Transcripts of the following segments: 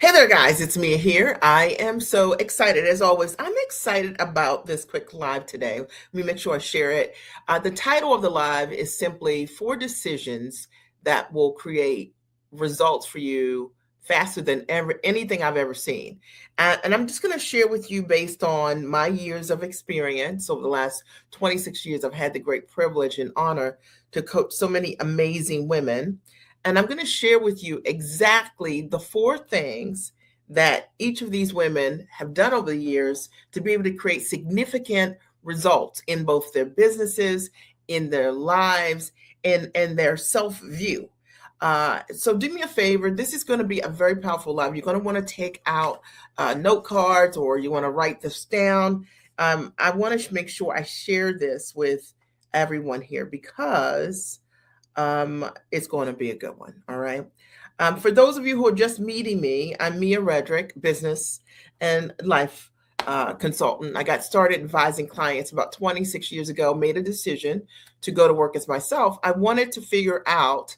Hey there, guys. It's Mia here. I am so excited. As always, I'm excited about this quick live today. Let me make sure I share it. The title of the live is simply Four Decisions That Will Create Results for You Faster Than anything I've ever seen. And I'm just going to share with you based on my years of experience. Over the last 26 years, I've had the great privilege and honor to coach so many amazing women, and I'm going to share with you exactly the four things that each of these women have done over the years to be able to create significant results in both their businesses, in their lives, and their self view. So do me a favor. This is going to be a very powerful live. You're going to want to take out note cards, or you want to write this down. I want to make sure I share this with everyone here because it's going to be a good one. All right. For those of you who are just meeting me, I'm Mia Redrick, business and life consultant. I got started advising clients about 26 years ago, made a decision to go to work as myself. I wanted to figure out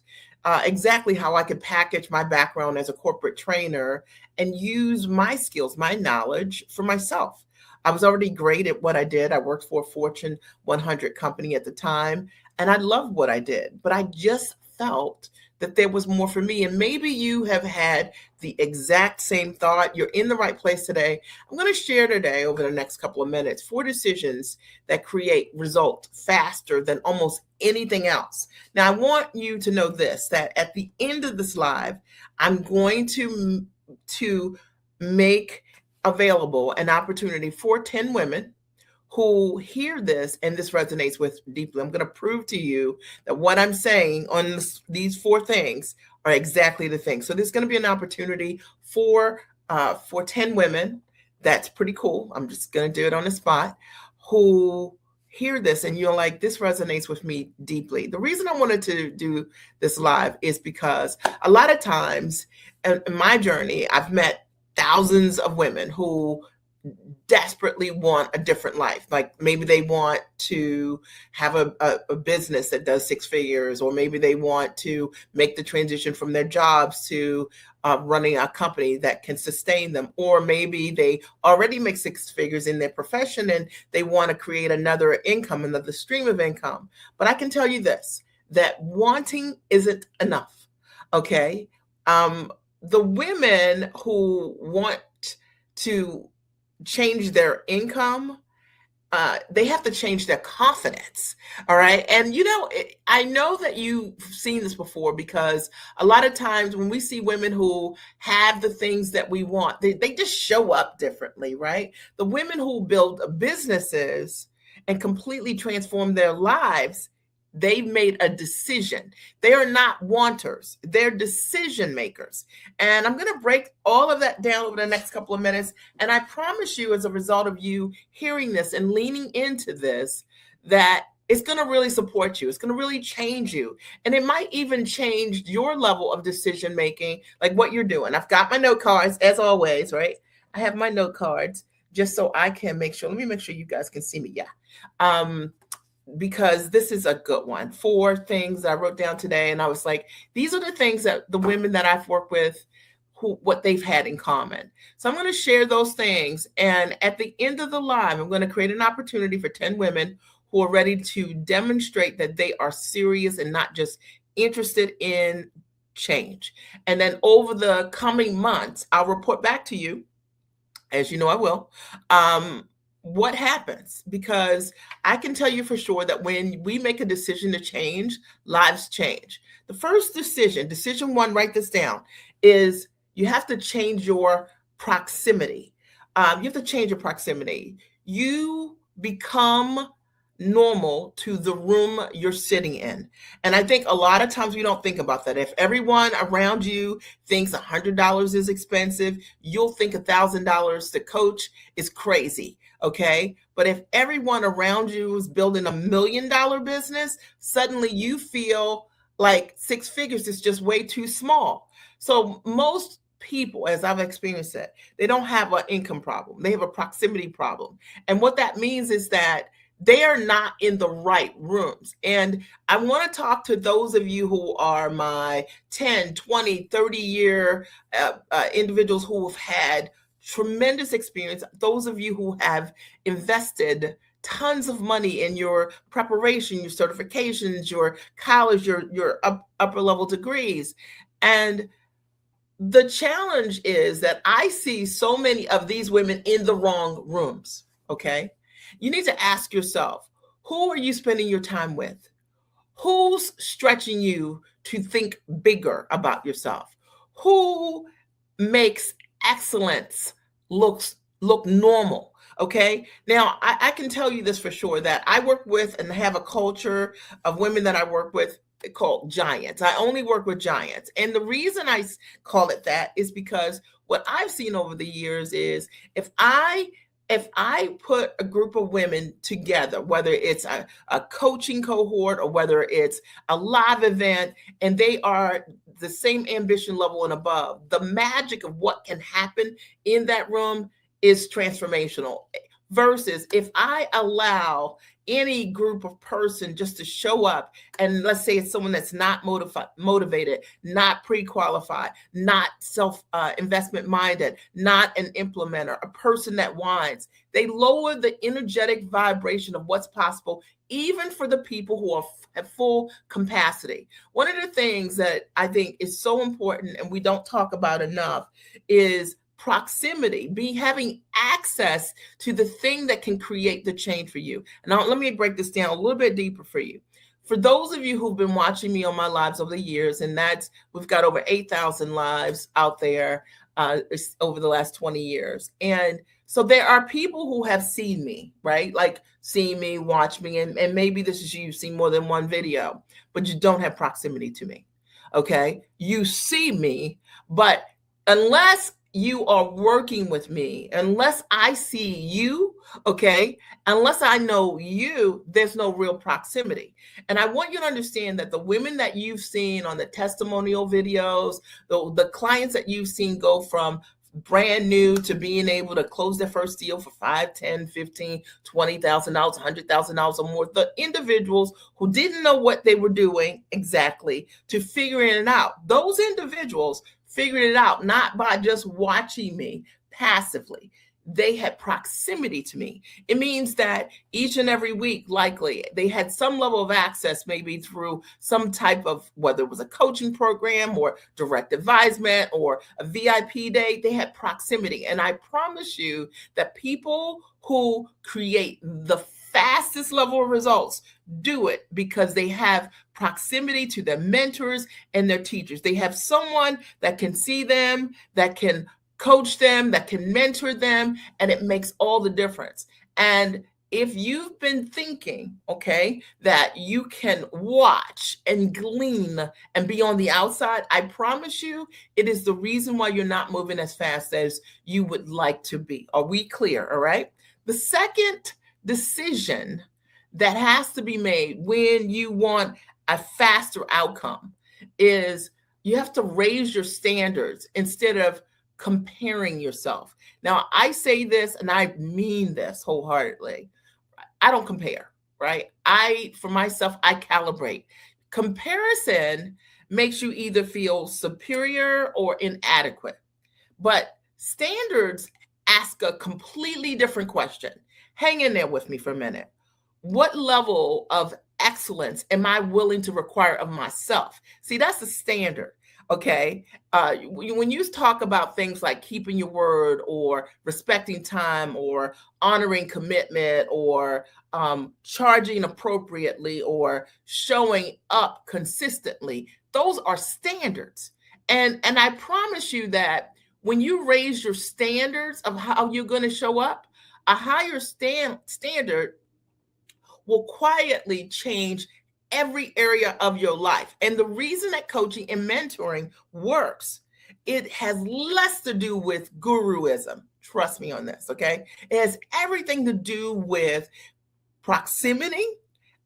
exactly how I could package my background as a corporate trainer and use my skills, my knowledge for myself. I was already great at what I did. I worked for a Fortune 100 company at the time, and I loved what I did, but I just felt that there was more for me. And maybe you have had the exact same thought. You're in the right place today. I'm going to share today, over the next couple of minutes, four decisions that create result faster than almost anything else. Now, I want you to know this, that at the end of this live, I'm going to make available an opportunity for 10 women who hear this and this resonates with deeply. I'm going to prove to you that what I'm saying on these four things are exactly the thing. So there's going to be an opportunity for 10 women. That's pretty cool. I'm just going to do it on the spot, who hear this and you're like, this resonates with me deeply. The reason I wanted to do this live is because a lot of times in my journey, I've met thousands of women who desperately want a different life. Like maybe they want to have a business that does six figures, or maybe they want to make the transition from their jobs to running a company that can sustain them. Or maybe they already make six figures in their profession and they want to create another income, another stream of income. But I can tell you this, that wanting isn't enough. Okay. The women who want to change their income, they have to change their confidence. All right. And, I know that you've seen this before, because a lot of times when we see women who have the things that we want, they just show up differently. Right. The women who build businesses and completely transform their lives, they've made a decision. They are not wanters, they're decision makers. And I'm going to break all of that down over the next couple of minutes. And I promise you, as a result of you hearing this and leaning into this, that it's going to really support you. It's going to really change you. And it might even change your level of decision making, like what you're doing. I've got my note cards, as always, right? I have my note cards just so I can make sure. Let me make sure you guys can see me. Yeah. Because this is a good one. Four things I wrote down today, and I was like, these are the things that the women that I've worked with, what they've had in common. So I'm going to share those things, and at the end of the live, I'm going to create an opportunity for 10 women who are ready to demonstrate that they are serious and not just interested in change. And then over the coming months, I'll report back to you, as you know I will, what happens, because I can tell you for sure that when we make a decision to change, lives change. The first decision one, write this down, is you have to change your proximity. You have to change your proximity. You become normal to the room you're sitting in. And I think a lot of times we don't think about that. If everyone around you thinks $100 is expensive, you'll think $1,000 to coach is crazy. Okay. But if everyone around you is building $1 million business, suddenly you feel like six figures is just way too small. So most people, as I've experienced it, they don't have an income problem. They have a proximity problem. And what that means is that they are not in the right rooms. And I want to talk to those of you who are my 10, 20, 30-year individuals who have had tremendous experience, those of you who have invested tons of money in your preparation, your certifications, your college, your upper level degrees. And the challenge is that I see so many of these women in the wrong rooms. Okay. You need to ask yourself, who are you spending your time with? Who's stretching you to think bigger about yourself? Who makes excellence look normal? Okay. Now I can tell you this for sure, that I work with and have a culture of women that I work with called giants. I only work with giants. And the reason I call it that is because what I've seen over the years is if I put a group of women together, whether it's a coaching cohort or whether it's a live event, and they are the same ambition level and above, the magic of what can happen in that room is transformational. Versus if I allow any group of person just to show up, and let's say it's someone that's not motivated, not pre-qualified, not self investment minded, not an implementer, a person that whines, they lower the energetic vibration of what's possible, even for the people who are at full capacity. One of the things that I think is so important and we don't talk about enough is proximity, having access to the thing that can create the change for you. And now let me break this down a little bit deeper for you. For those of you who've been watching me on my lives over the years, and we've got over 8,000 lives out there over the last 20 years. And so there are people who have seen me, right? Like seen me, watch me, and maybe this is you've seen more than one video, but you don't have proximity to me. Okay. You see me, but unless you are working with me, unless I see you, okay, unless I know you, there's no real proximity. And I want you to understand that the women that you've seen on the testimonial videos, the clients that you've seen go from brand new to being able to close their first deal for $5, $10, $15, $20,000, $100,000 or more, the individuals who didn't know what they were doing exactly to figuring it out, those individuals figured it out not by just watching me passively. They had proximity to me. It means that each and every week, likely, they had some level of access, maybe through some type of, whether it was a coaching program or direct advisement or a VIP day, they had proximity. And I promise you that people who create the fastest level of results do it because they have proximity to their mentors and their teachers. They have someone that can see them, that can coach them, that can mentor them, and it makes all the difference. And if you've been thinking, okay, that you can watch and glean and be on the outside, I promise you, it is the reason why you're not moving as fast as you would like to be. Are we clear? All right. The second decision that has to be made when you want a faster outcome is you have to raise your standards instead of comparing yourself. Now, I say this and I mean this wholeheartedly. I don't compare, right? For myself, I calibrate. Comparison makes you either feel superior or inadequate, but standards ask a completely different question. Hang in there with me for a minute. What level of excellence am I willing to require of myself? See, that's the standard. Okay. When you talk about things like keeping your word or respecting time or honoring commitment or charging appropriately or showing up consistently, those are standards. And I promise you that when you raise your standards of how you're going to show up, a higher standard will quietly change every area of your life. And the reason that coaching and mentoring works, it has less to do with guruism. Trust me on this, okay? It has everything to do with proximity,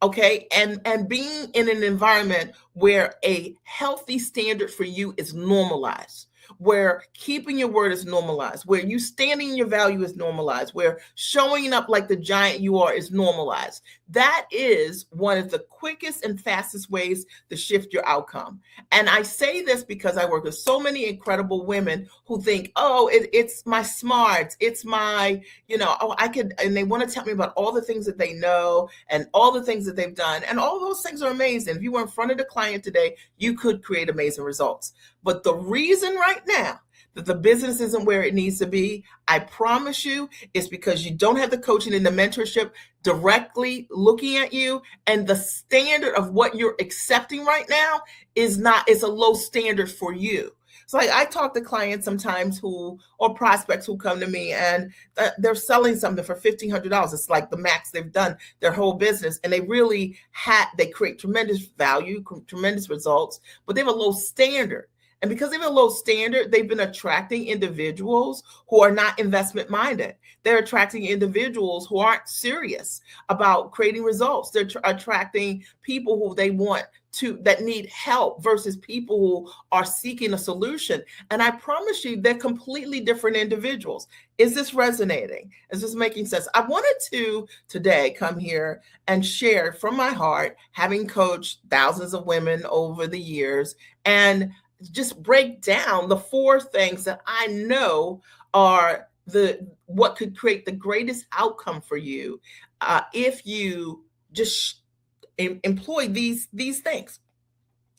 okay, and being in an environment where a healthy standard for you is normalized, where keeping your word is normalized, where you standing in your value is normalized, where showing up like the giant you are is normalized. That is one of the quickest and fastest ways to shift your outcome. And I say this because I work with so many incredible women who think, oh, it's my smarts, it's my, oh, I could, and they want to tell me about all the things that they know and all the things that they've done. And all those things are amazing. If you were in front of the client today, you could create amazing results. But the reason right now that the business isn't where it needs to be, I promise you, is because you don't have the coaching and the mentorship directly looking at you, and the standard of what you're accepting right now is a low standard for you. So like I talk to clients sometimes or prospects who come to me and they're selling something for $1,500. It's like the max they've done their whole business. And they really they create tremendous value, tremendous results, but they have a low standard. And because they have a low standard, they've been attracting individuals who are not investment minded. They're attracting individuals who aren't serious about creating results. They're attracting people who they want that need help versus people who are seeking a solution. And I promise you, they're completely different individuals. Is this resonating? Is this making sense? I wanted to today come here and share from my heart, having coached thousands of women over the years, and just break down the 4 things that I know are what could create the greatest outcome for you if you just employ these things.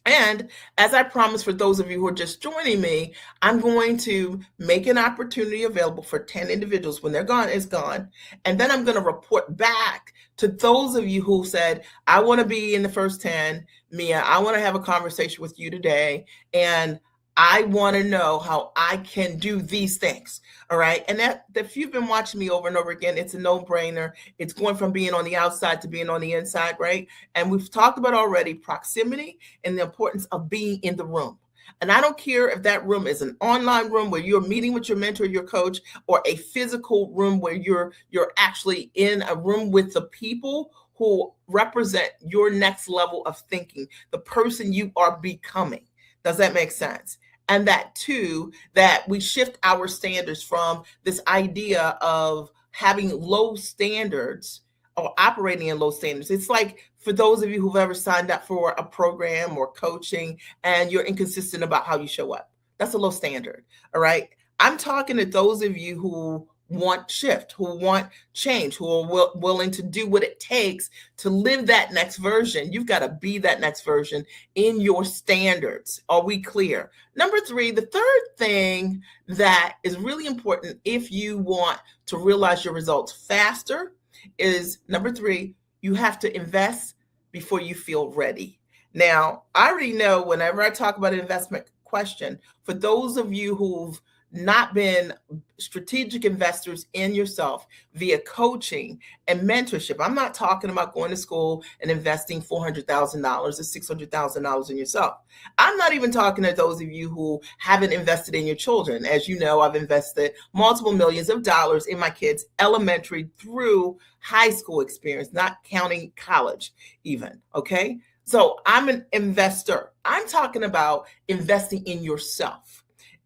And as I promised, for those of you who are just joining me, I'm going to make an opportunity available for 10 individuals. When they're gone, it's gone. And then I'm going to report back to those of you who said, I want to be in the first 10. Mia, I want to have a conversation with you today. And I want to know how I can do these things. All right. And that if you've been watching me over and over again, it's a no-brainer. It's going from being on the outside to being on the inside, right? And we've talked about already proximity and the importance of being in the room. And I don't care if that room is an online room where you're meeting with your mentor, your coach, or a physical room where you're actually in a room with the people who represent your next level of thinking, the person you are becoming. Does that make sense? And that too, that we shift our standards from this idea of having low standards or operating in low standards. It's like for those of you who've ever signed up for a program or coaching and you're inconsistent about how you show up. That's a low standard. All right. I'm talking to those of you who want shift, who want change, who are willing to do what it takes to live that next version. You've got to be that next version in your standards. Are we clear? Number 3, the third thing that is really important if you want to realize your results faster is number 3, you have to invest before you feel ready. Now, I already know whenever I talk about an investment question, for those of you who've not been strategic investors in yourself via coaching and mentorship. I'm not talking about going to school and investing $400,000 or $600,000 in yourself. I'm not even talking to those of you who haven't invested in your children. As you know, I've invested multiple millions of dollars in my kids' elementary through high school experience, not counting college even, okay? So I'm an investor. I'm talking about investing in yourself.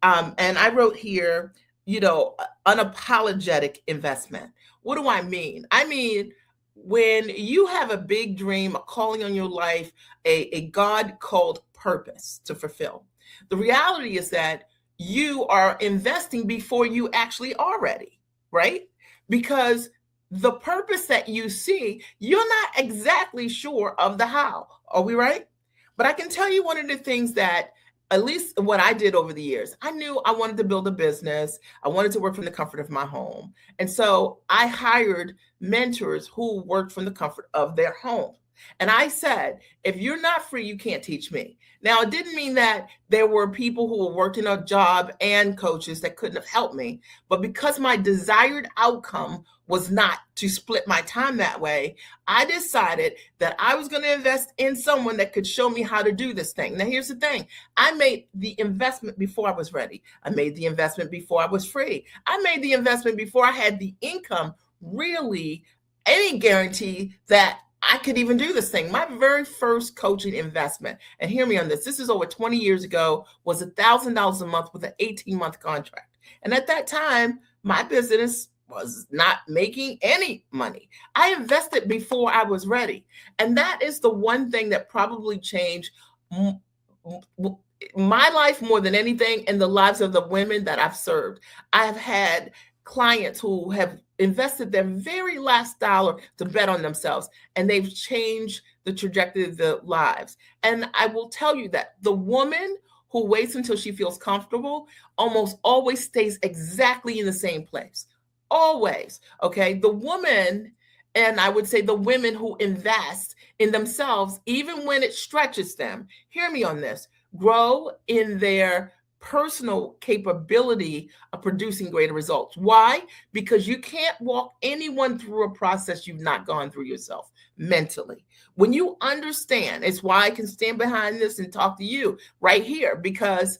And I wrote here, unapologetic investment. What do I mean? I mean, when you have a big dream, a calling on your life, a God-called purpose to fulfill, the reality is that you are investing before you actually are ready, right? Because the purpose that you see, you're not exactly sure of the how. Are we right? But I can tell you one of the things that at least what I did over the years, I knew I wanted to build a business. I wanted to work from the comfort of my home. And so I hired mentors who worked from the comfort of their home. And I said, if you're not free, you can't teach me. Now, it didn't mean that there were people who were working a job and coaches that couldn't have helped me. But because my desired outcome was not to split my time that way, I decided that I was going to invest in someone that could show me how to do this thing. Now, here's the thing. I made the investment before I was ready. I made the investment before I was free. I made the investment before I had the income, really any guarantee that I could even do this thing. My very first coaching investment, and hear me on this is over 20 years ago, was $1,000 a month with an 18-month contract. And at that time, my business was not making any money. I invested before I was ready. And that is the one thing that probably changed my life more than anything, and the lives of the women that I've served. I have had clients who have invested their very last dollar to bet on themselves, and they've changed the trajectory of their lives. And I will tell you that the woman who waits until she feels comfortable almost always stays exactly in the same place. Always. Okay. The woman, and I would say the women who invest in themselves, even when it stretches them, hear me on this, grow in their personal capability of producing greater results. Why? Because you can't walk anyone through a process you've not gone through yourself mentally. When you understand, it's why I can stand behind this and talk to you right here, because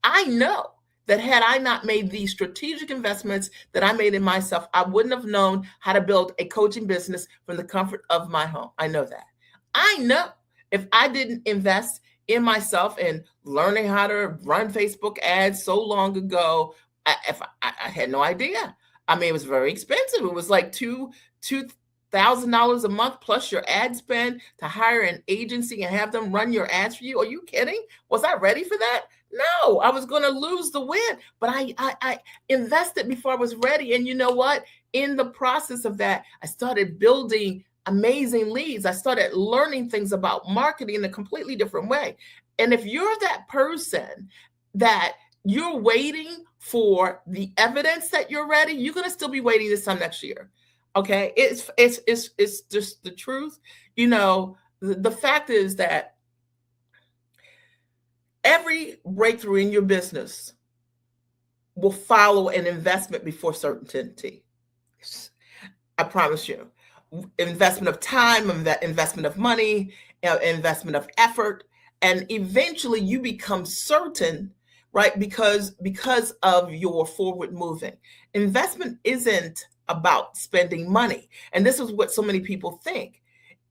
I know that had I not made these strategic investments that I made in myself, I wouldn't have known how to build a coaching business from the comfort of my home. I know that. I know if I didn't invest in myself and learning how to run Facebook ads so long ago, I had no idea. I mean, it was very expensive. It was like $2,000 a month plus your ad spend to hire an agency and have them run your ads for you. Are you kidding? Was I ready for that? No, I was going to lose the win, but I invested before I was ready. And you know what? In the process of that, I started building amazing leads. I started learning things about marketing in a completely different way. And if you're that person that you're waiting for the evidence that you're ready, you're going to still be waiting this time next year. Okay. It's just the truth. You know, the fact is that every breakthrough in your business will follow an investment before certainty. I promise you. Investment of time, investment of money, investment of effort, and eventually you become certain, right? Because of your forward moving. Investment isn't about spending money, and this is what so many people think.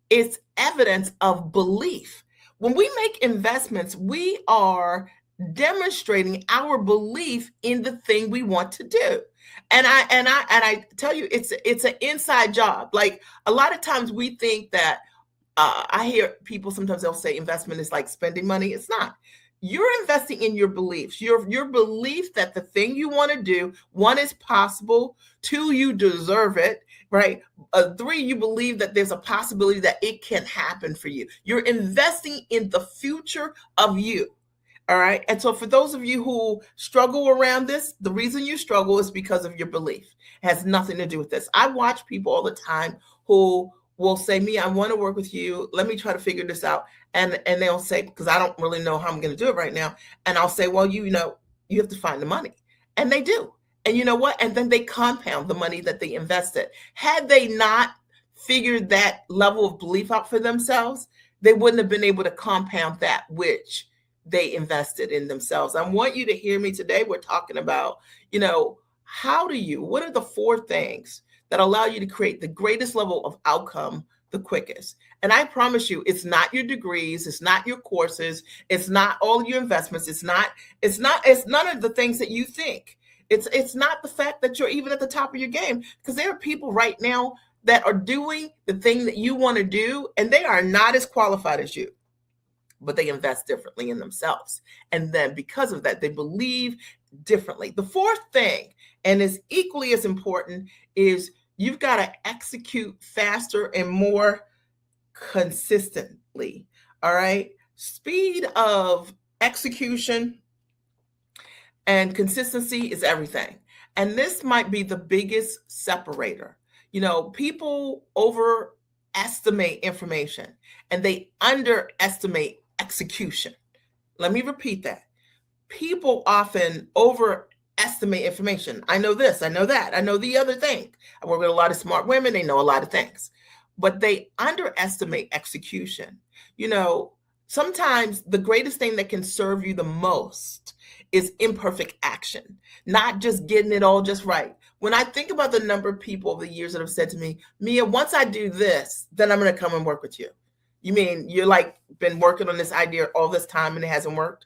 It's evidence of belief. When we make investments, we are demonstrating our belief in the thing we want to do. And I tell you, it's an inside job. Like a lot of times we think that I hear people sometimes they'll say investment is like spending money. It's not. You're investing in your beliefs, your belief that the thing you want to do, one, is possible, two, you deserve it, right? Three, you believe that there's a possibility that it can happen for you. You're investing in the future of you. All right. And so for those of you who struggle around this, the reason you struggle is because of your belief. It has nothing to do with this. I watch people all the time who will say, "Me, I want to work with you. Let me try to figure this out." And they'll say, because I don't really know how I'm going to do it right now. And I'll say, "Well, you know, you have to find the money." And they do. And you know what? And then they compound the money that they invested. Had they not figured that level of belief out for themselves, they wouldn't have been able to compound that which they invested in themselves. I want you to hear me today. We're talking about, you know, what are the four things that allow you to create the greatest level of outcome the quickest? And I promise you, it's not your degrees, it's not your courses, it's not all your investments, it's none of the things that you think. It's not the fact that you're even at the top of your game, because there are people right now that are doing the thing that you want to do, and they are not as qualified as you, but they invest differently in themselves. And then because of that, they believe differently. The fourth thing, and is equally as important, is you've got to execute faster and more consistently. All right. Speed of execution and consistency is everything. And this might be the biggest separator. You know, people overestimate information and they underestimate execution. Let me repeat that. People often overestimate information. I know this, I know that, I know the other thing. I work with a lot of smart women, they know a lot of things, but they underestimate execution. You know, sometimes the greatest thing that can serve you the most is imperfect action, not just getting it all just right, When I think about the number of people over the years that have said to me, Mia, once I do this, then I'm going to come and work with you. You mean you're like been working on this idea all this time and it hasn't worked?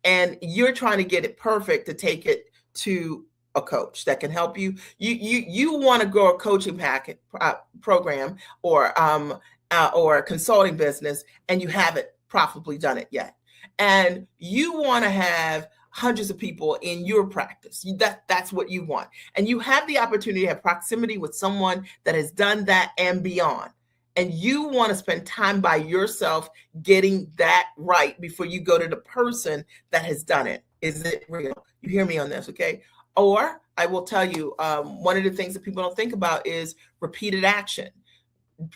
And you're trying to get it perfect to take it to a coach that can help you. You want to grow a coaching packet program or a consulting business, and you haven't profitably done it yet. And you want to have hundreds of people in your practice. That's what you want. And you have the opportunity to have proximity with someone that has done that and beyond. And you want to spend time by yourself getting that right before you go to the person that has done it. Is it real? You hear me on this, okay? Or I will tell you, one of the things that people don't think about is repeated action.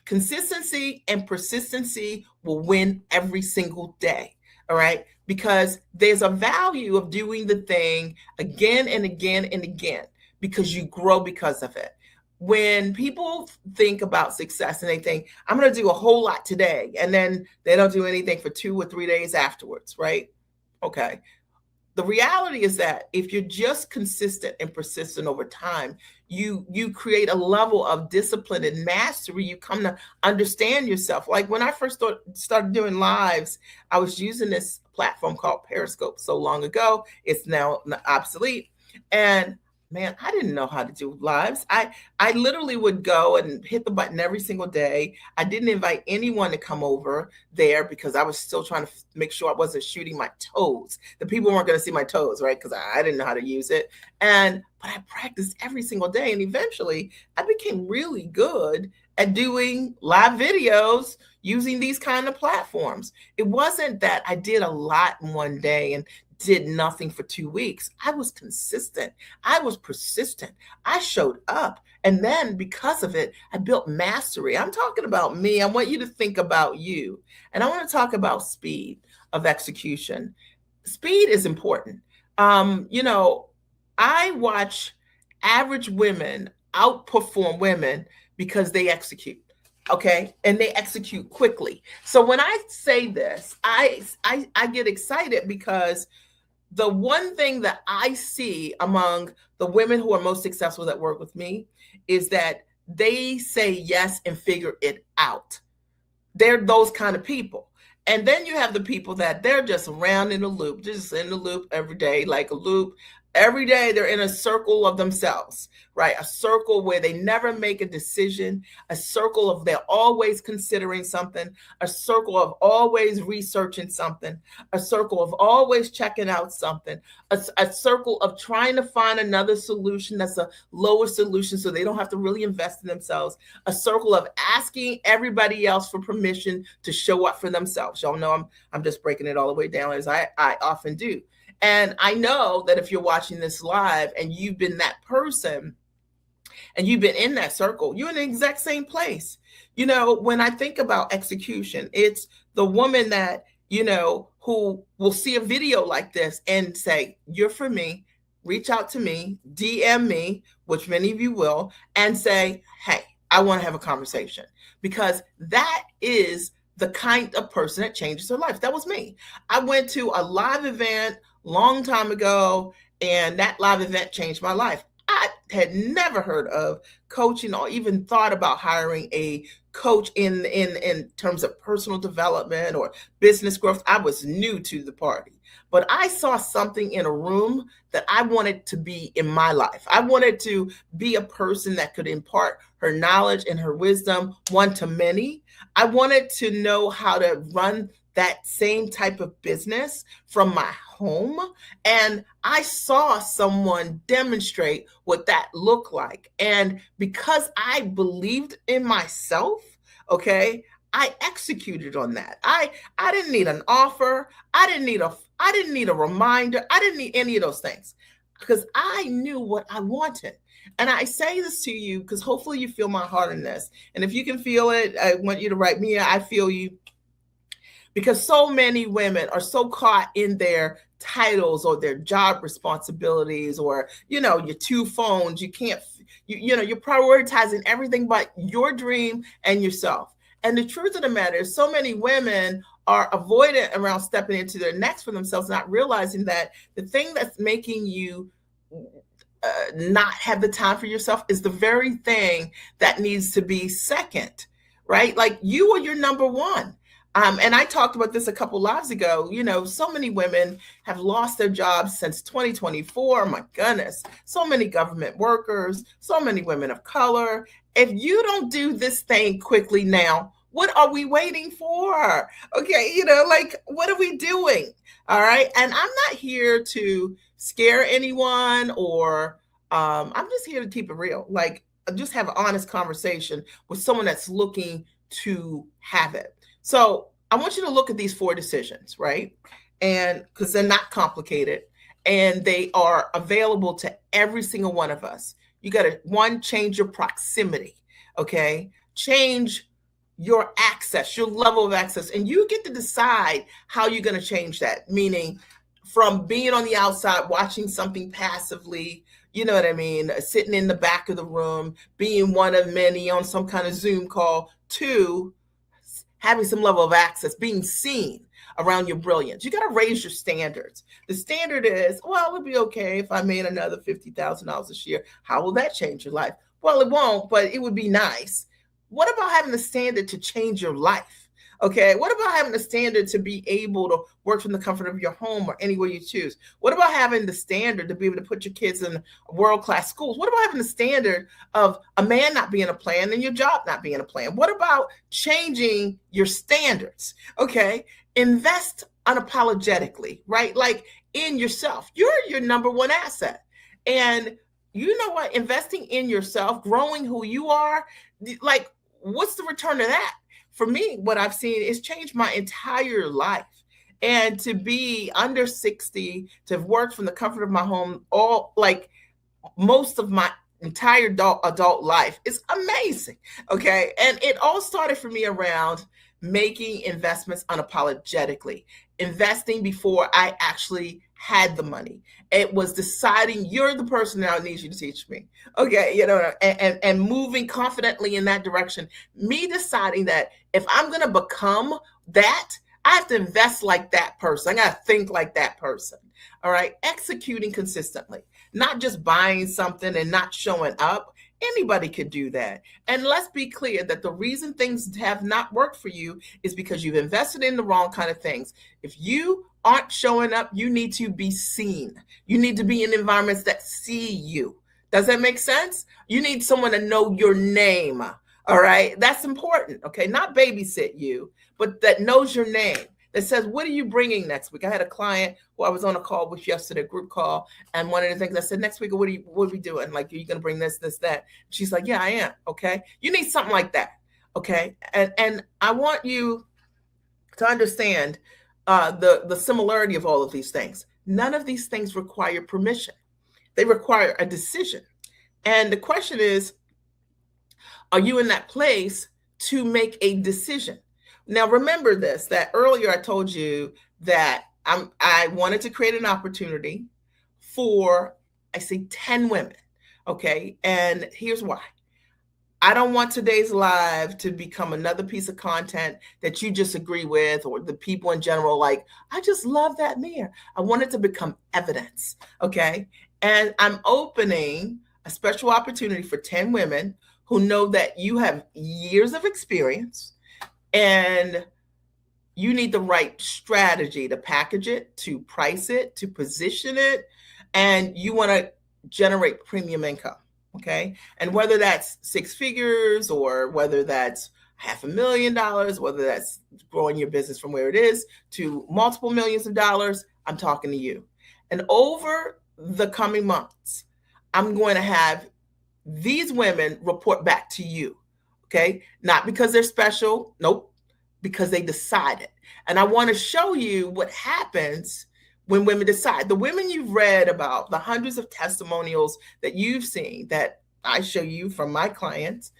Consistency and persistency will win every single day. All right. Because there's a value of doing the thing again and again and again, because you grow because of it. When people think about success and they think, I'm going to do a whole lot today, and then they don't do anything for 2 or 3 days afterwards, right? Okay. The reality is that if you're just consistent and persistent over time, you create a level of discipline and mastery. You come to understand yourself. Like when I first started doing lives, I was using this platform called Periscope so long ago. It's now obsolete. And man, I didn't know how to do lives. I literally would go and hit the button every single day. I didn't invite anyone to come over there because I was still trying to make sure I wasn't shooting my toes. The people weren't going to see my toes, right? Because I didn't know how to use it. But I practiced every single day. And eventually I became really good at doing live videos using these kind of platforms. It wasn't that I did a lot in one day and did nothing for 2 weeks. I was consistent. I was persistent. I showed up. And then because of it, I built mastery. I'm talking about me. I want you to think about you. And I want to talk about speed of execution. Speed is important. I watch average women outperform women because they execute. Okay. And they execute quickly. So when I say this, I get excited because the one thing that I see among the women who are most successful that work with me is that they say yes and figure it out. They're those kind of people. And then you have the people that they're just around in a loop, just in the loop every day, like a loop. Every day they're in a circle of themselves, right? A circle where they never make a decision, a circle of they're always considering something, a circle of always researching something, a circle of always checking out something, a circle of trying to find another solution that's a lower solution so they don't have to really invest in themselves, a circle of asking everybody else for permission to show up for themselves. Y'all know I'm just breaking it all the way down as I often do. And I know that if you're watching this live and you've been that person and you've been in that circle, you're in the exact same place. When I think about execution, it's the woman that, who will see a video like this and say, you're for me, reach out to me, DM me, which many of you will, and say, hey, I want to have a conversation, because that is the kind of person that changes their life. That was me. I went to a live event long time ago, and that live event changed my life. I had never heard of coaching or even thought about hiring a coach in terms of personal development or business growth. I was new to the party, but I saw something in a room that I wanted to be in my life. I wanted to be a person that could impart her knowledge and her wisdom one to many. I wanted to know how to run that same type of business from my home. And I saw someone demonstrate what that looked like. And because I believed in myself, okay, I executed on that. I didn't need an offer. I didn't need a reminder. I didn't need any of those things because I knew what I wanted. And I say this to you because hopefully you feel my heart in this. And if you can feel it, I want you to write me. I feel you. Because so many women are so caught in their titles or their job responsibilities, or, your 2 phones, you can't, you're prioritizing everything but your dream and yourself. And the truth of the matter is so many women are avoidant around stepping into their next for themselves, not realizing that the thing that's making you not have the time for yourself is the very thing that needs to be second, right? Like you are your number one. And I talked about this a couple lives ago. You know, so many women have lost their jobs since 2024. My goodness, so many government workers, so many women of color. If you don't do this thing quickly now, what are we waiting for? Okay, you know, like what are we doing? All right. And I'm not here to scare anyone or I'm just here to keep it real. Like just have an honest conversation with someone that's looking to have it. So I want you to look at these four decisions, right? And because they're not complicated and they are available to every single one of us. You got to, one, change your proximity. Okay. Change your access, your level of access, and you get to decide how you're going to change that. Meaning, from being on the outside, watching something passively, you know what I mean, sitting in the back of the room, being one of many on some kind of Zoom call, to having some level of access, being seen around your brilliance. You got to raise your standards. The standard is, well, it'll be okay if I made another $50,000 this year. How will that change your life? Well, it won't, but it would be nice. What about having the standard to change your life? Okay. What about having the standard to be able to work from the comfort of your home or anywhere you choose? What about having the standard to be able to put your kids in world-class schools? What about having the standard of a man not being a plan and your job not being a plan? What about changing your standards? Okay. Invest unapologetically, right? Like in yourself. You're your number one asset. And you know what? Investing in yourself, growing who you are, like what's the return of that? For me, what I've seen is changed my entire life. And to be under 60, to have worked from the comfort of my home, all like most of my entire adult life is amazing. Okay. And it all started for me around making investments unapologetically, investing before I actually had the money. It was deciding you're the person that I need you to teach me. Okay, you know, and moving confidently in that direction. Me deciding that if I'm gonna become that, I have to invest like that person. I gotta think like that person. All right, executing consistently, not just buying something and not showing up. Anybody could do that. And let's be clear that the reason things have not worked for you is because you've invested in the wrong kind of things. If you aren't showing up, you need to be seen. You need to be in environments that see you. Does that make sense? You need someone to know your name. All right. That's important. Okay. Not babysit you, but that knows your name, that says, what are you bringing next week? I had a client who I was on a call with yesterday, a group call. And one of the things I said, next week, what are we doing? Like, are you going to bring this, that? She's like, yeah, I am. Okay. You need something like that. Okay. And I want you to understand the similarity of all of these things. None of these things require permission. They require a decision. And the question is, are you in that place to make a decision? Now, remember this, that earlier I told you that I wanted to create an opportunity for, I say 10 women. Okay. And here's why. I don't want today's live to become another piece of content that you just agree with, or the people in general, like, I just love that mirror. I want it to become evidence. Okay. And I'm opening a special opportunity for 10 women who know that you have years of experience and you need the right strategy to package it, to price it, to position it, and you want to generate premium income. Okay. And whether that's six figures or whether that's $500,000, whether that's growing your business from where it is to multiple millions of dollars, I'm talking to you. And over the coming months, I'm going to have these women report back to you. Okay. Not because they're special. Nope. Because they decided. And I want to show you what happens when women decide. The women you've read about, the hundreds of testimonials that you've seen that I show you from my clients,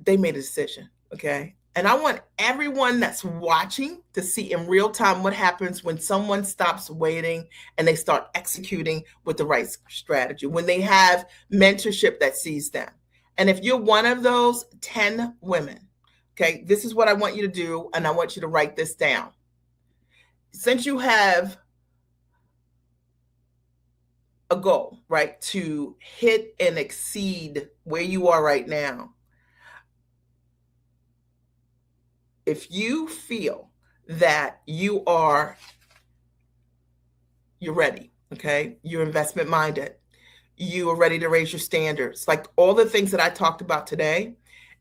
they made a decision. Okay. And I want everyone that's watching to see in real time what happens when someone stops waiting and they start executing with the right strategy, when they have mentorship that sees them. And if you're one of those 10 women, okay, this is what I want you to do. And I want you to write this down. Since you have a goal, right, to hit and exceed where you are right now, if you feel that you're ready, okay, you're investment minded, you are ready to raise your standards, like all the things that I talked about today,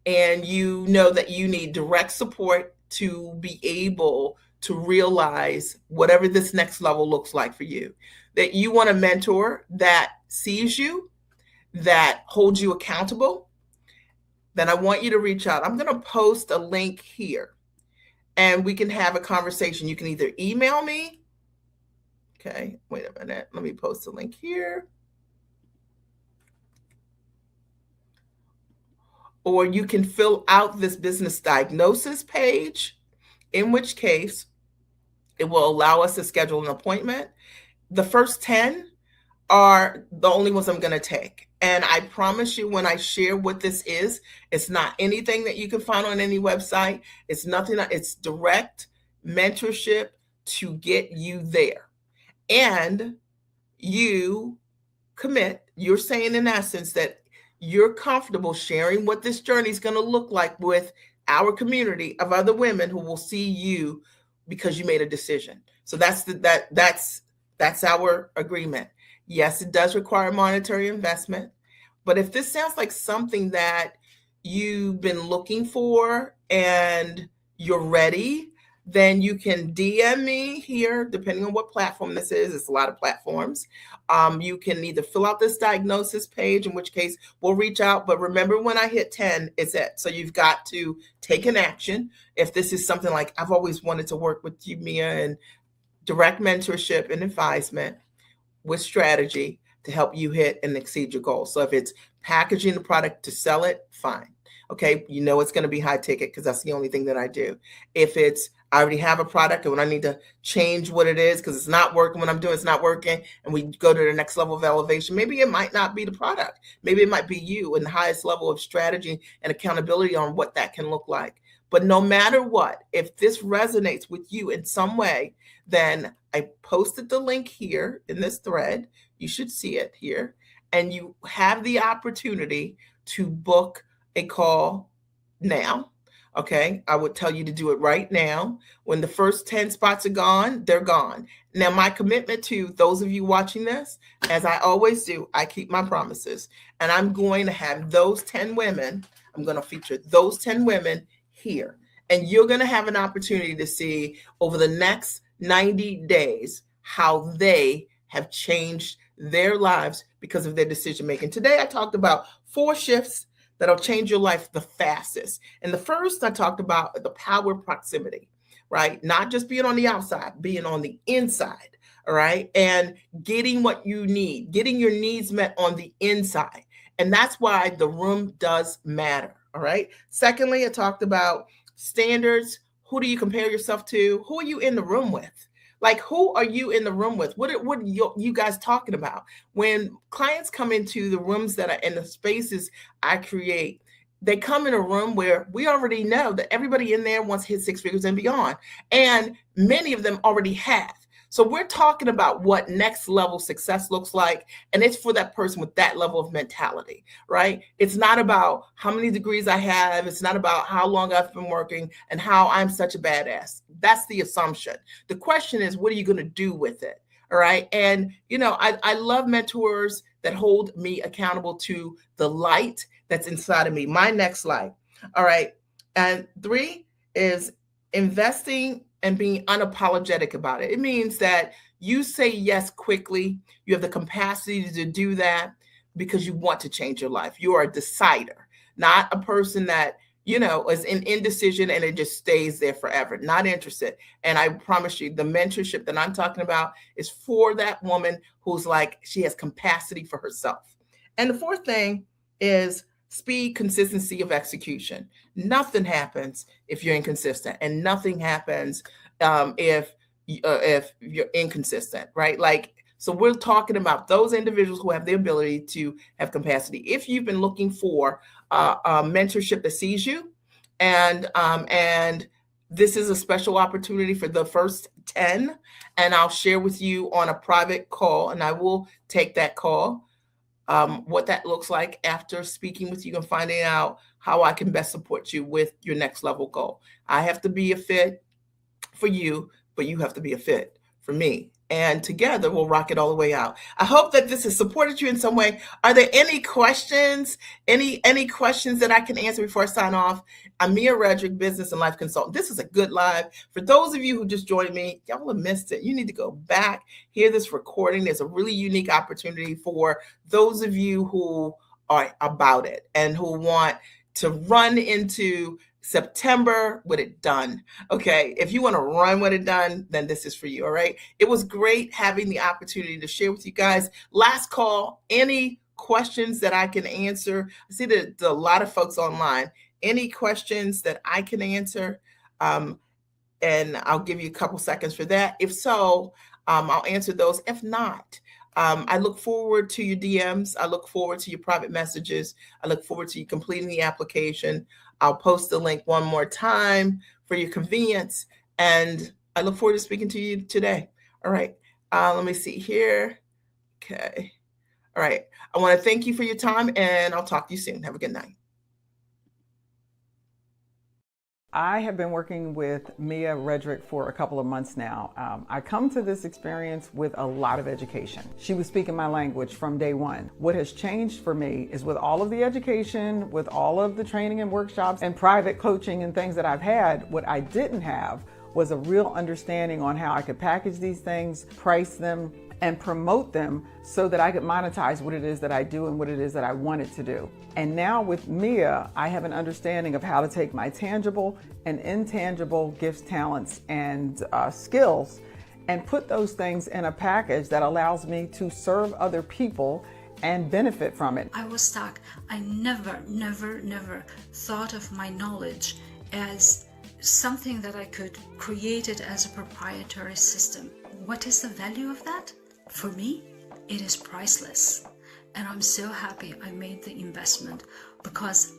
and you know that you need direct support to be able to realize whatever this next level looks like for you, that you want a mentor that sees you, that holds you accountable, then I want you to reach out. I'm going to post a link here and we can have a conversation. You can either email me. Okay, wait a minute. Let me post a link here. Or you can fill out this business diagnosis page, in which case it will allow us to schedule an appointment. The first 10 are the only ones I'm going to take. And I promise you, when I share what this is, it's not anything that you can find on any website. It's nothing, it's direct mentorship to get you there. And you commit, you're saying in essence that you're comfortable sharing what this journey is going to look like with our community of other women who will see you because you made a decision. So that's our agreement. Yes, it does require monetary investment, but if this sounds like something that you've been looking for and you're ready, then you can DM me here, depending on what platform this is. It's a lot of platforms. You can either fill out this diagnosis page, in which case we'll reach out. But remember, when I hit 10, it's it. So you've got to take an action. If this is something like, I've always wanted to work with you, Mia, and direct mentorship and advisement with strategy to help you hit and exceed your goals. So if it's packaging the product to sell it, fine. Okay, you know it's going to be high ticket because that's the only thing that I do. If it's I already have a product and when I need to change what it is because it's not working, what I'm doing it's not working, and we go to the next level of elevation, maybe it might not be the product. Maybe it might be you and the highest level of strategy and accountability on what that can look like. But no matter what, if this resonates with you in some way, then I posted the link here in this thread. You should see it here. And you have the opportunity to book a call now. Okay, I would tell you to do it right now. When the first 10 spots are gone, they're gone. Now, my commitment to those of you watching this, as I always do, I keep my promises. And I'm going to have those 10 women, I'm going to feature those 10 women here. And you're going to have an opportunity to see over the next 90 days how they have changed their lives because of their decision making. Today, I talked about 4 shifts that'll change your life the fastest. And the first, I talked about the power of proximity, right? Not just being on the outside, being on the inside, all right? And getting what you need, getting your needs met on the inside. And that's why the room does matter, all right? Secondly, I talked about standards. Who do you compare yourself to? Who are you in the room with? Like, who are you in the room with? What are you guys talking about? When clients come into the rooms that are in the spaces I create, they come in a room where we already know that everybody in there wants to hit 6 figures and beyond. And many of them already have. So we're talking about what next level success looks like. And it's for that person with that level of mentality, right? It's not about how many degrees I have. It's not about how long I've been working and how I'm such a badass. That's the assumption. The question is, what are you going to do with it? All right. And, you know, I love mentors that hold me accountable to the light that's inside of me, my next light. All right. And 3 is investing and being unapologetic about it. It means that you say yes quickly. You have the capacity to do that because you want to change your life. You are a decider, not a person that, you know, is in indecision and it just stays there forever, not interested. And I promise you, the mentorship that I'm talking about is for that woman who's like, she has capacity for herself. And the 4th thing is speed, consistency of execution. Nothing happens if you're inconsistent, and nothing happens if you're inconsistent, right? Like, so we're talking about those individuals who have the ability to have capacity. If you've been looking for a mentorship that sees you, and this is a special opportunity for the first 10, and I'll share with you on a private call, and I will take that call, what that looks like after speaking with you and finding out how I can best support you with your next level goal. I have to be a fit for you, but you have to be a fit for me. And together we'll rock it all the way out. I hope that this has supported you in some way. Are there any questions? Any questions that I can answer before I sign off? I'm Mia Redrick, business and life consultant. This is a good live. For those of you who just joined me, y'all have missed it. You need to go back, hear this recording. There's a really unique opportunity for those of you who are about it and who want to run into September with it done. Okay, if you want to run with it done, then this is for you. All right. It was great having the opportunity to share with you guys. Last call, any questions that I can answer? I see that a lot of folks online. Any questions that I can answer? And I'll give you a couple seconds for that. If so, I'll answer those. If not, I look forward to your DMs. I look forward to your private messages. I look forward to you completing the application. I'll post the link one more time for your convenience. And I look forward to speaking to you today. All right. Let me see here. Okay. All right. I want to thank you for your time, and I'll talk to you soon. Have a good night. I have been working with Mia Redrick for a couple of months now. I come to this experience with a lot of education. She was speaking my language from day one. What has changed for me is with all of the education, with all of the training and workshops and private coaching and things that I've had, what I didn't have was a real understanding on how I could package these things, price them, and promote them so that I could monetize what it is that I do and what it is that I wanted to do. And now with Mia, I have an understanding of how to take my tangible and intangible gifts, talents, and skills and put those things in a package that allows me to serve other people and benefit from it. I was stuck. I never thought of my knowledge as something that I could create it as a proprietary system. What is the value of that? For me, it is priceless. And I'm so happy I made the investment because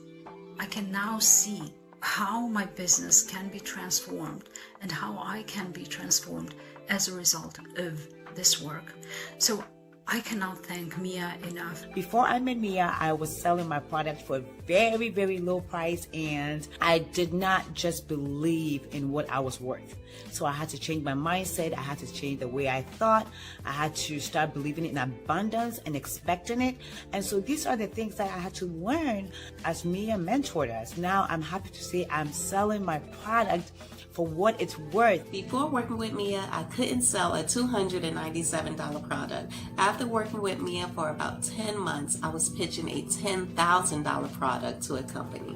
I can now see how my business can be transformed and how I can be transformed as a result of this work. So I cannot thank Mia enough. Before I met Mia, I was selling my product for a very, very low price, and I did not just believe in what I was worth. So I had to change my mindset. I had to change the way I thought. I had to start believing in abundance and expecting it. And so these are the things that I had to learn as Mia mentored us. Now I'm happy to say I'm selling my product for what it's worth. Before working with Mia, I couldn't sell a $297 product. After working with Mia for about 10 months, I was pitching a $10,000 product to a company.